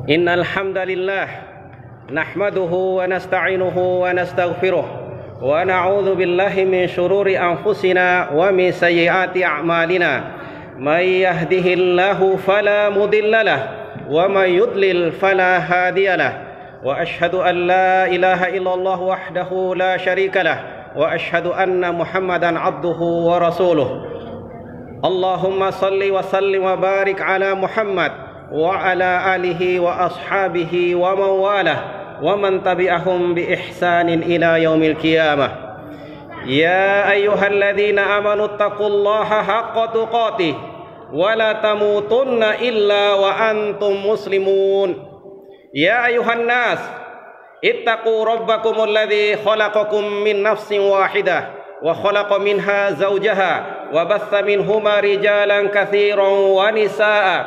Innal hamdalillah nahmaduhu wa nasta'inuhu wa nastaghfiruh wa na'udzu billahi min shururi anfusina wa min sayyiati a'malina. May yahdihillahu fala mudhillalah wa may yudlil fala hadiyalah. Wa ashhadu an la ilaha illallah wahdahu la syarikalah wa ashhadu anna Muhammadan abduhu wa rasuluh. Allahumma salli wa sallim wa barik ala Muhammad wa ala alihi wa ashabihi wa man walah wa man tabi'ahum bi ihsanin ila yaumil qiyamah. Ya ayyuhalladzina amanu taqullaha haqqa tuqatih wa la tamutunna illa wa antum muslimun. Ya ayyuhan nas ittaqu rabbakumul ladzi khalaqakum min nafsin wahidah wa khalaqa minha zawjaha wa batha minhuma rijalan katsiran wa nisaa'a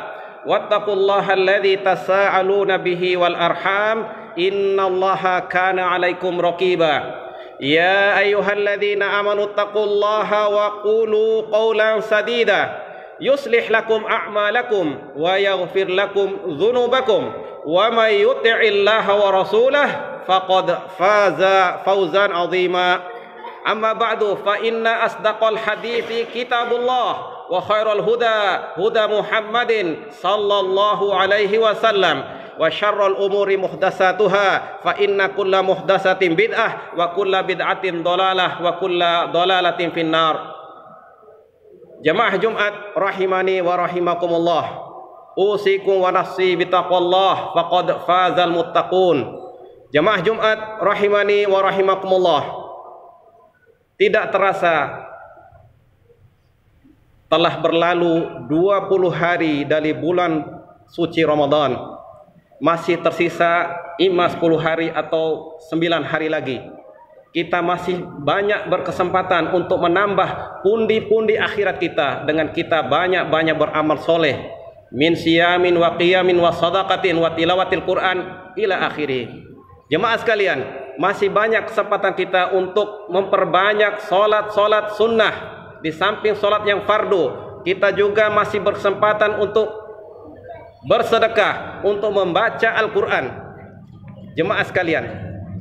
wattaqullaha alladzi tasaaluna bihi wal arham innallaha kana 'alaikum raqiba. Ya ayyuhalladzina amanu taqullaha wa qulu qawlan sadida yuslih lakum a'malakum wa yaghfir lakum dhunubakum wa may yuti'illaha wa rasulahu faqad faza fawzan 'azima. Amma ba'du fa inna asdaqal hadithi kitabullah wa khairal huda huda Muhammadin sallallahu alaihi wasallam wa syarrul umuri muhdatsatuha fa inna kulla muhdatsatin bid'ah wa kulla bid'atin dhalalah wa kulla dhalalatin finnar. Jamaah Jumat rahimani wa rahimakumullah. Usikum wa nafsi bitaqwallah faqad fazal muttaqun. Jamaah Jumat rahimani wa rahimakumullah. Tidak terasa telah berlalu 20 hari dari bulan suci Ramadan. Masih tersisa 10 hari atau 9 hari lagi. Kita masih banyak berkesempatan untuk menambah pundi-pundi akhirat kita dengan kita banyak-banyak beramal soleh. Min siyamin wa qiyamin wa sadaqatin wa tilawatil Quran ila akhiri. Jemaah sekalian, masih banyak kesempatan kita untuk memperbanyak solat-solat sunnah. Di samping solat yang fardu, kita juga masih berkesempatan untuk bersedekah, untuk membaca Al-Quran. Jemaah sekalian,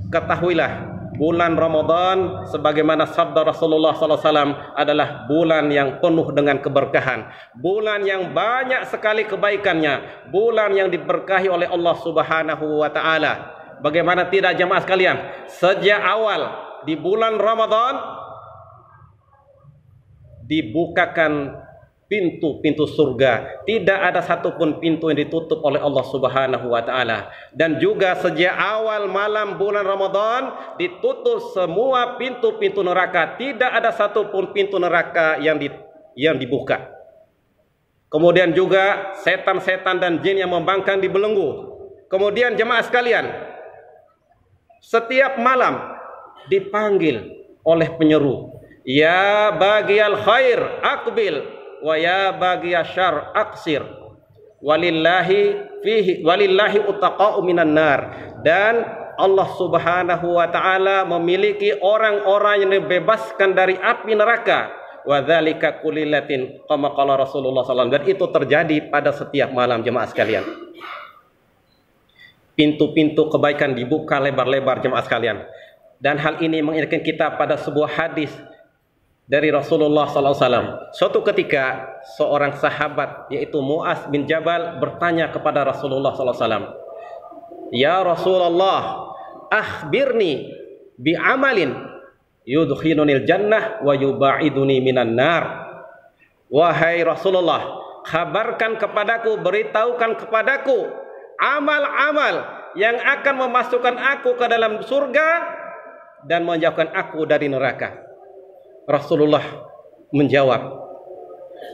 ketahuilah bulan Ramadan sebagaimana sabda Rasulullah SAW adalah bulan yang penuh dengan keberkahan, bulan yang banyak sekali kebaikannya, bulan yang diberkahi oleh Allah Subhanahu wa Ta'ala. Bagaimana tidak jemaah sekalian, sejak awal di bulan Ramadan dibukakan pintu-pintu surga. Tidak ada satupun pintu yang ditutup oleh Allah Subhanahu wa Ta'ala. Dan juga sejak awal malam bulan Ramadan ditutup semua pintu-pintu neraka. Tidak ada satupun pintu neraka yang dibuka. Kemudian juga setan-setan dan jin yang membangkang dibelenggu. Kemudian jemaah sekalian, setiap malam dipanggil oleh penyeru, ya bagiyal khair aqbil wa ya bagiyal syarr aqsir walillahi utaqa'u minan nar. Dan Allah Subhanahu wa Ta'ala memiliki orang-orang yang dibebaskan dari api neraka. Wa dzalika kulillatin kama qala Rasulullah SAW. Dan itu terjadi pada setiap malam jemaah sekalian. Pintu-pintu kebaikan dibuka lebar-lebar jemaah sekalian. Dan hal ini mengingatkan kita pada sebuah hadis dari Rasulullah SAW. Suatu ketika seorang sahabat yaitu Mu'az bin Jabal bertanya kepada Rasulullah SAW, ya Rasulullah, akhbirni bi amalin yudkhilunil jannah wa yubaiduni minan nar. Wahai Rasulullah, kabarkan kepadaku, beritahukan kepadaku amal-amal yang akan memasukkan aku ke dalam surga dan menjauhkan aku dari neraka. Rasulullah menjawab,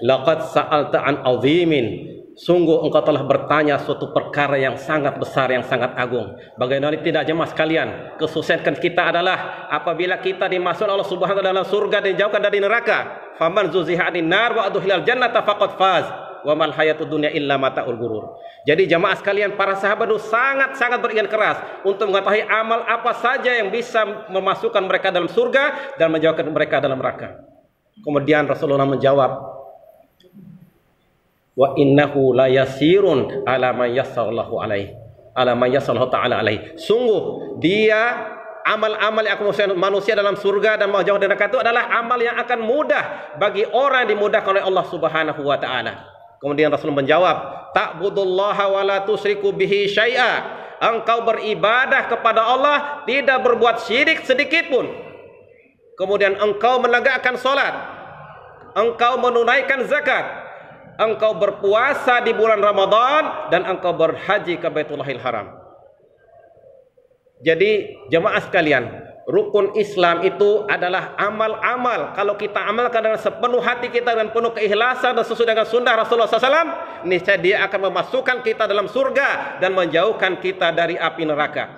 laqad sa'alta an azimin. Sungguh engkau telah bertanya suatu perkara yang sangat besar, yang sangat agung. Bagaimana tidak jemaah sekalian, kesuksesan kita adalah apabila kita dimasukkan Allah Subhanahu wa taala dalam surga dan dijauhkan dari neraka. Faman zuziha 'anil nar wa udkhilal jannata faqad faz wa mal hayatud dunya illa mata'ul ghurur. Jadi jemaah sekalian, para sahabat itu sangat-sangat berikan keras untuk mengetahui amal apa saja yang bisa memasukkan mereka dalam surga dan menjauhkan mereka dalam neraka. Kemudian Rasulullah menjawab, wa innahu la yasirun ala man yassarallahu alaihi, ala man yassarallahu ta'ala alaihi. Sungguh dia amal-amal yang akan memmasukkan manusia dalam surga dan menjauh dari neraka itu adalah amal yang akan mudah bagi orang yang dimudahkan oleh Allah Subhanahu wa taala. Kemudian Rasul menjawab, ta'budullaha wa la tusyriku bihi syai'a. Engkau beribadah kepada Allah, tidak berbuat syirik sedikit pun. Kemudian engkau menegakkan salat, engkau menunaikan zakat, engkau berpuasa di bulan Ramadan, dan engkau berhaji ke Baitullahil Haram. Jadi jemaah sekalian, rukun Islam itu adalah amal-amal. Kalau kita amalkan dengan sepenuh hati kita dan penuh keikhlasan dan sesuai dengan sunnah Rasulullah SAW, niscaya dia akan memasukkan kita dalam surga dan menjauhkan kita dari api neraka.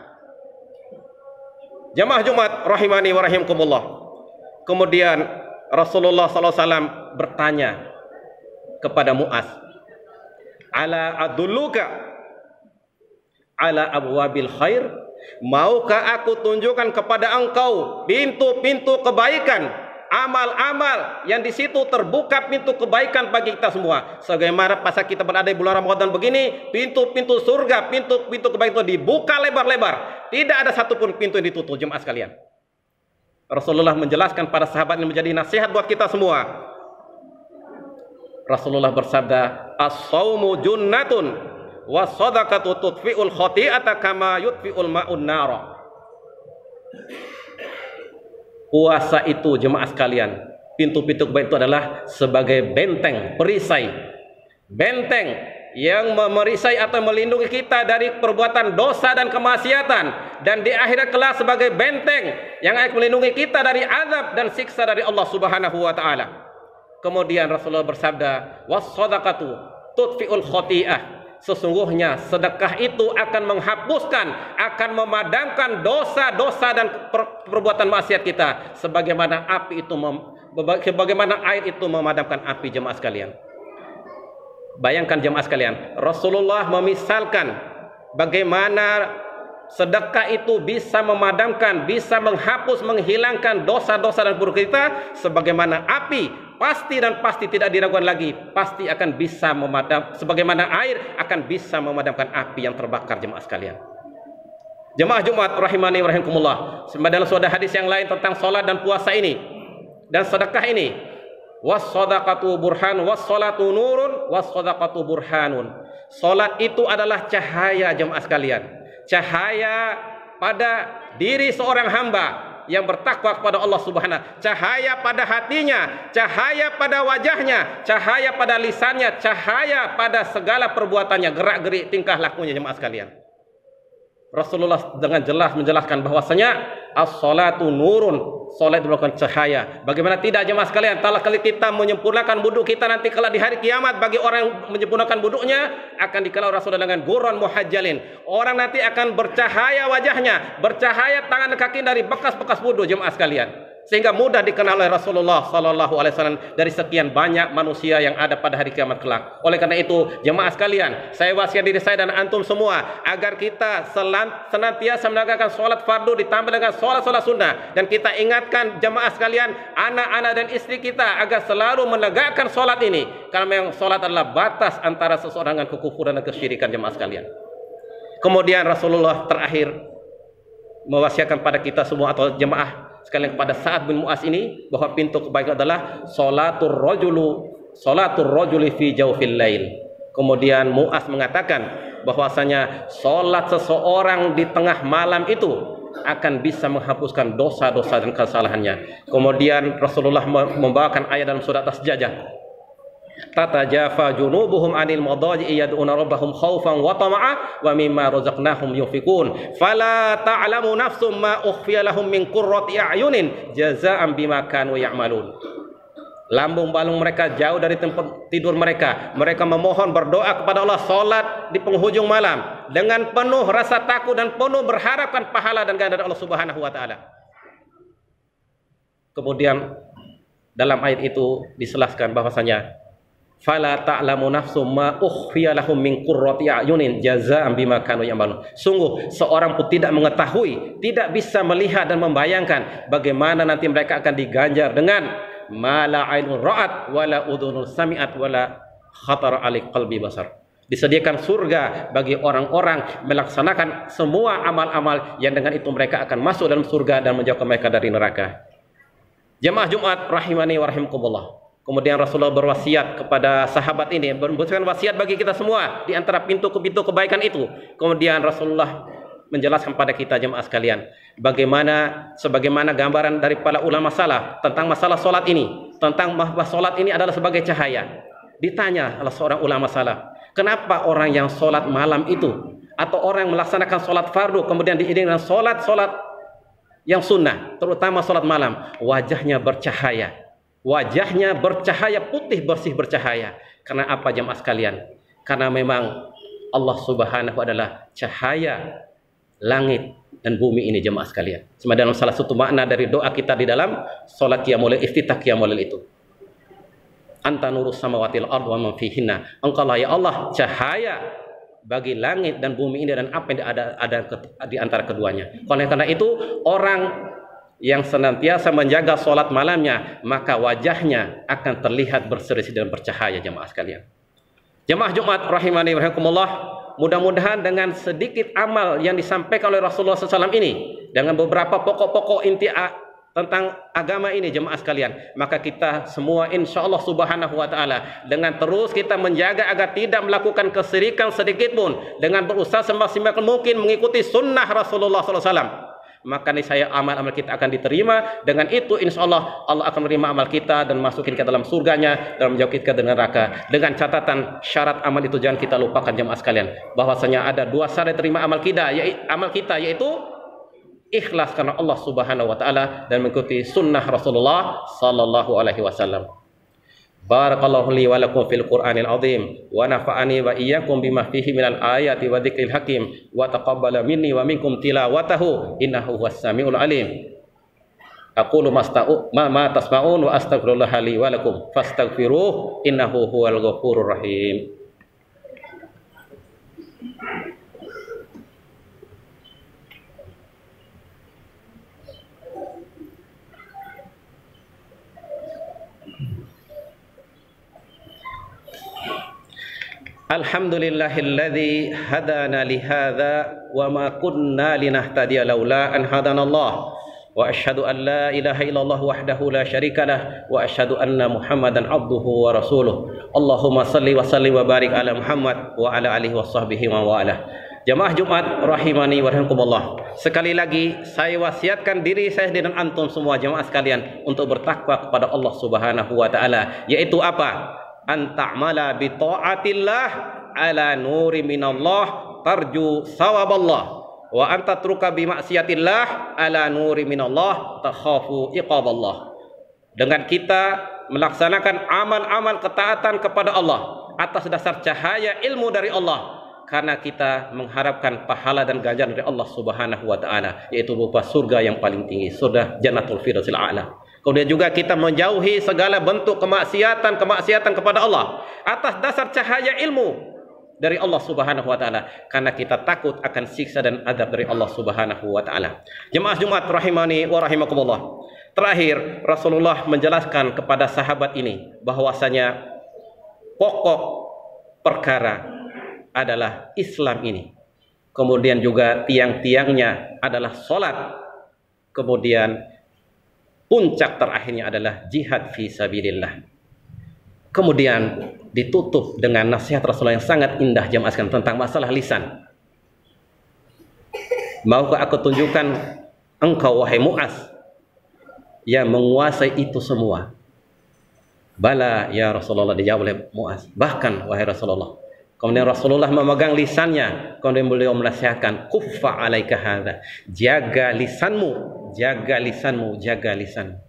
Jemaah Jumat rahimani wa rahimakumullah. Kemudian Rasulullah SAW bertanya kepada Mu'az, ala adulluka ala abwabil khair, maukah aku tunjukkan kepada engkau pintu-pintu kebaikan, amal-amal yang di situ terbuka pintu kebaikan bagi kita semua. Sebagaimana pas kita berada di bulan Ramadan begini, pintu-pintu surga, pintu-pintu kebaikan itu dibuka lebar-lebar. Tidak ada satupun pintu yang ditutup, jemaah sekalian. Rasulullah menjelaskan pada sahabat yang menjadi nasihat buat kita semua. Rasulullah bersabda, as-saumu junnatun wa shadaqatu tudfi'ul khati'ata kama yudfi'ul ma'un nara. Puasa itu jemaah sekalian, pintu-pintu kebaikan itu adalah sebagai benteng, perisai, benteng yang memerisai atau melindungi kita dari perbuatan dosa dan kemaksiatan, dan di akhirat kelak sebagai benteng yang akan melindungi kita dari azab dan siksa dari Allah Subhanahu wa taala. Kemudian Rasulullah bersabda, was-shadaqatu tudfi'ul khati'ah. Sesungguhnya sedekah itu akan menghapuskan, akan memadamkan dosa-dosa dan perbuatan maksiat kita, sebagaimana api itu sebagaimana air itu memadamkan api, jemaah sekalian. Bayangkan jemaah sekalian, Rasulullah memisalkan bagaimana sedekah itu bisa memadamkan, bisa menghapus, menghilangkan dosa-dosa dan buruk kita, sebagaimana api pasti dan pasti tidak diragukan lagi, pasti akan bisa memadam, sebagaimana air akan bisa memadamkan api yang terbakar, jemaah sekalian. Jemaah Jumat rahimani wa rahimakumullah. Dalam suatu hadis yang lain tentang salat dan puasa ini dan sedekah ini, was-shadaqatu burhan, was-salatu nurun, was-shadaqatu burhanun. Salat itu adalah cahaya, jemaah sekalian. Cahaya pada diri seorang hamba yang bertakwa kepada Allah Subhanahu, cahaya pada hatinya, cahaya pada wajahnya, cahaya pada lisannya, cahaya pada segala perbuatannya, gerak-gerik tingkah lakunya, jemaah sekalian. Rasulullah dengan jelas menjelaskan bahwasanya as-salatu nurun, salat merupakan cahaya. Bagaimana tidak, jemaah sekalian, kalau kita menyempurnakan wudhu kita nanti kalau di hari kiamat, bagi orang yang menyempurnakan wudhunya akan dikenal Rasulullah dengan guron muhajjalin. Orang nanti akan bercahaya wajahnya, bercahaya tangan dan kaki dari bekas-bekas wudhu, jemaah sekalian. Sehingga mudah dikenal oleh Rasulullah sallallahu alaihi wasallam dari sekian banyak manusia yang ada pada hari kiamat kelak. Oleh karena itu, jemaah sekalian, saya wasiat diri saya dan antum semua agar kita senantiasa menegakkan salat fardu ditambah dengan salat-salat sunnah, dan kita ingatkan jemaah sekalian, anak-anak dan istri kita agar selalu menegakkan salat ini, karena memang salat adalah batas antara seseorang dengan kekufuran dan kesyirikan, jemaah sekalian. Kemudian Rasulullah terakhir mewasiatkan pada kita semua atau jemaah sekalian kepada Sa'ad bin Mu'az ini bahwa pintu kebaikan adalah salatur rajuli fi jawfil lail. Kemudian Mu'az mengatakan bahwasanya salat seseorang di tengah malam itu akan bisa menghapuskan dosa-dosa dan kesalahannya. Kemudian Rasulullah membawakan ayat dalam surat As-Sajdah, tatajafa junubuhum anil madaji'i yad'una rabbahum khaufan wa tama'a wa mimma razaqnahum yunfikun fala ta'lamu nafsum ma ukhfiya lahum min qurrati a'yunin jazaa'an bima kanu ya'malun. Lambung-balung mereka jauh dari tempat tidur mereka. Mereka memohon berdoa kepada Allah, salat di penghujung malam dengan penuh rasa takut dan penuh berharapkan pahala dan ganjaran Allah Subhanahu wa taala. Kemudian dalam ayat itu dijelaskan bahwasanya fala ta'lamu nafsum ma ukhfiya lahum min qurrati a'yunin jazaa'an bima kanu ya'malun. Sungguh seorang pun tidak mengetahui, tidak bisa melihat dan membayangkan bagaimana nanti mereka akan diganjar dengan ma la 'ainun ra'at wala udhunun sami'at wala khatar ali qalbi basar. Disediakan surga bagi orang-orang melaksanakan semua amal-amal yang dengan itu mereka akan masuk dalam surga dan menjauhkan mereka dari neraka. Jemaah Jumat rahimani wa rahimakumullah. Kemudian Rasulullah berwasiat kepada sahabat ini, memberikan wasiat bagi kita semua di antara pintu-pintu kebaikan itu. Kemudian Rasulullah menjelaskan pada kita jemaah sekalian, sebagaimana gambaran dari para ulama salaf tentang masalah solat ini, tentang bahwa solat ini adalah sebagai cahaya. Ditanya oleh seorang ulama salaf, kenapa orang yang solat malam itu atau orang yang melaksanakan solat fardu kemudian diiringi dengan solat yang sunnah, terutama solat malam, wajahnya bercahaya. Wajahnya bercahaya, putih bersih bercahaya. Karena apa jemaah sekalian? Karena memang Allah Subhanahu adalah cahaya langit dan bumi ini jemaah sekalian. Cuma dalam salah satu makna dari doa kita di dalam salat qiyamul lail, iftitah qiyamul lail itu. Anta nurus samawati wal ardh wa man fihinna. Engkau lah ya Allah cahaya bagi langit dan bumi ini dan apa yang ada di antara keduanya. Oleh karena itu orang yang senantiasa menjaga solat malamnya, maka wajahnya akan terlihat berseri dan bercahaya jemaah sekalian. Jemaah Jumat rahimani wa rahimakumullah, mudah-mudahan dengan sedikit amal yang disampaikan oleh Rasulullah SAW ini, dengan beberapa pokok-pokok inti tentang agama ini jemaah sekalian, maka kita semua insyaallah subhanahu wa ta'ala dengan terus kita menjaga agar tidak melakukan kesyirikan sedikit pun, dengan berusaha semaksimal mungkin mengikuti sunnah Rasulullah SAW, maka niscaya amal-amal kita akan diterima. Dengan itu insyaallah Allah akan menerima amal kita dan masukin kita dalam surganya dan menjauhkan kita dari neraka. Dengan catatan syarat amal itu jangan kita lupakan jemaah sekalian, bahwasanya ada dua syarat terima amal kita yaitu ikhlas karena Allah Subhanahu wa taala dan mengikuti sunnah Rasulullah sallallahu alaihi wasallam. Barakallahu li wa lakum fil Qur'anil azim wa nafa'ani wa iyyakum bima fihi minal ayati wa dzikril hakim wa taqabbala minni wa minkum tilawatahu innahu huwas samiul alim. Aqulu ma tasma'un wa astaghfirullah li wa lakum fastaghfiruh innahu huwal ghafurur rahim. Alhamdulillahilladzi hadana lihadza wa ma kunna linahtadiya laula an hadanallah wa asyhadu an la ilaha illallah wahdahu la syarikalah wa asyhadu anna Muhammadan abduhu wa rasuluh. Allahumma salli wa sallim wa barik ala Muhammad wa ala alihi wa sahbihi wa wala. Jamaah Jumat rahimani wa rahimakumullah. Sekali lagi saya wasiatkan diri saya dan antum semua jamaah sekalian untuk bertakwa kepada Allah Subhanahu wa taala, yaitu apa? An ta'mala bi ta'atillah ala nuri minallah tarju sawaballah wa an tatruka bi maksiatillah ala nuri minallah takhafu iqaballah. Dengan kita melaksanakan amal-amal ketaatan kepada Allah atas dasar cahaya ilmu dari Allah, karena kita mengharapkan pahala dan ganjaran dari Allah Subhanahu wa taala, yaitu berupa surga yang paling tinggi, surga Jannatul Firdausil A'la. Kemudian juga kita menjauhi segala bentuk kemaksiatan kepada Allah atas dasar cahaya ilmu dari Allah Subhanahu wa taala, karena kita takut akan siksa dan azab dari Allah Subhanahu wa taala. Jemaah Jumat rahimani wa rahimakumullah. Terakhir Rasulullah menjelaskan kepada sahabat ini bahwasanya pokok perkara adalah Islam ini. Kemudian juga tiang-tiangnya adalah salat. Kemudian puncak terakhirnya adalah jihad fi sabilillah. Kemudian ditutup dengan nasihat Rasulullah yang sangat indah jemaah sekalian tentang masalah lisan. Maukah aku tunjukkan engkau wahai Mu'az yang menguasai itu semua? Bala ya Rasulullah, dijawab oleh Mu'az. Bahkan wahai Rasulullah. Kemudian Rasulullah memegang lisannya. Kemudian beliau menasihatkan, kuffa alaika hadza. Jaga lisanmu, jaga lisanmu, jaga lisanmu.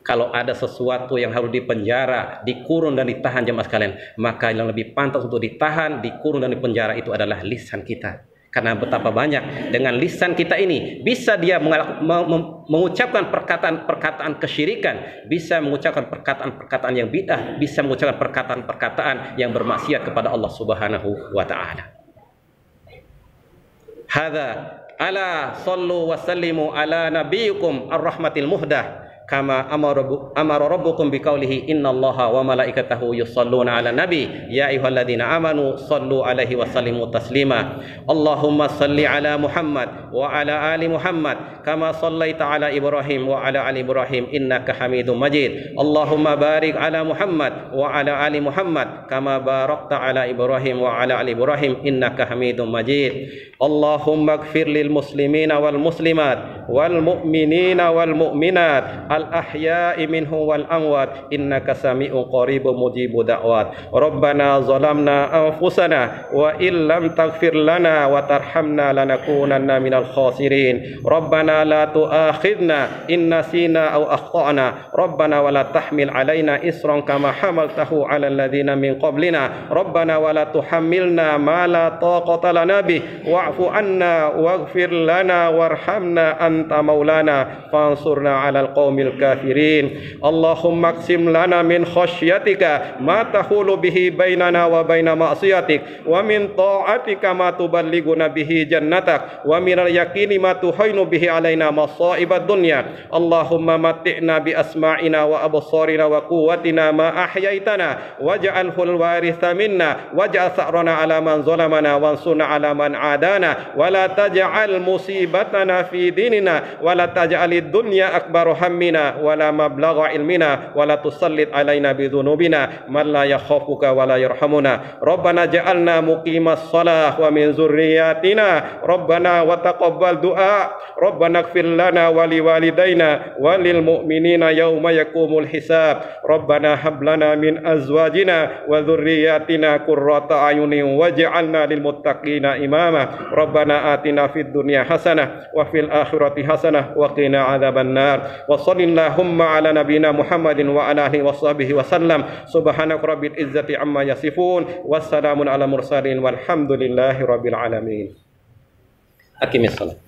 Kalau ada sesuatu yang harus dipenjara, dikurung dan ditahan jemaah sekalian, maka yang lebih pantas untuk ditahan, dikurung dan dipenjara itu adalah lisan kita. Karena betapa banyak dengan lisan kita ini bisa dia mengucapkan perkataan-perkataan kesyirikan, bisa mengucapkan perkataan-perkataan yang bid'ah, bisa mengucapkan perkataan-perkataan yang bermaksiat kepada Allah Subhanahu wa taala. Hadza ala sallu wa sallimu ala nabiyikum ar-rahmatil muhdah kama amara rabbukum biqaulihi innallaha wa malaikatahu yusholluna 'alan nabi ya ayyuhalladzina amanu shallu 'alaihi wa sallimu taslima. Allahumma shalli 'ala Muhammad wa 'ala ali Muhammad kama shallaita 'ala Ibrahim wa 'ala ali Ibrahim innaka Hamidum Majid. Allahumma barik 'ala Muhammad wa 'ala ali Muhammad kama barakta 'ala Ibrahim wa 'ala ali Ibrahim innaka Hamidum Majid. Allahumma ighfir lil muslimina wal muslimat wal mu'minina wal mu'minat al ahya'i minhum wal amwat innaka sami'un qaribun mujibud da'wat. Rabbana zalamna anfusana wa illam taghfir lana wa tarhamna lanakunanna minal khasirin. Rabbana la tu'akhidna in nasina aw akhtana. Rabbana wa la tahmil alaina isran kama hamaltahu 'alal ladzina min qablina. Rabbana wa la tuhammilna ma la taqata lana bih wa'fu 'anna waghfir lana warhamna anta maulana fansurna 'alal qaumil kafirin. Allahumma aqsim lana min khasyatika ma tahulu bihi bainana wa baina ma'siyatik wa min ta'atika ma tuballighuna bihi jannatak wa min al-yaqini ma tuhaynu bihi alaina masa'ibad dunya. Allahumma matti'na bi asma'ina wa absarina wa quwwatina ma ahyaitana waj'alhul waritha minna waj'al sa'rana 'ala man zalamana wansurna 'ala man 'adana wa la taj'al musibatana fi dinina wa la taj'alid dunya akbar hammina wa la mablagha ilmina wa la tusallit 'alaina bi dhunubina man la yakhafuka wa la yarhamuna. Rabbana ja'alna muqimas shalah wa min zurriyyatina Rabbana wa taqabbal du'a. Rabbana ighfir lana wa liwalidayna wa lil mu'minina yawma yaqumul hisab. Rabbana hab lana min azwajina wa dhurriyyatina qurrata a'yunin waj'alna lil muttaqina imama. Rabbana atina fid dunya hasanah wa fil akhirati hasanah wa qina adzaban nar. Wa shallallahumma ala nabiyyina Muhammadin wa ala alihi washabbihi wasallam. Subhanaka rabbil izzati amma yasifun wassalamun ala mursalin walhamdulillahi rabbil alamin. Aqimis salat.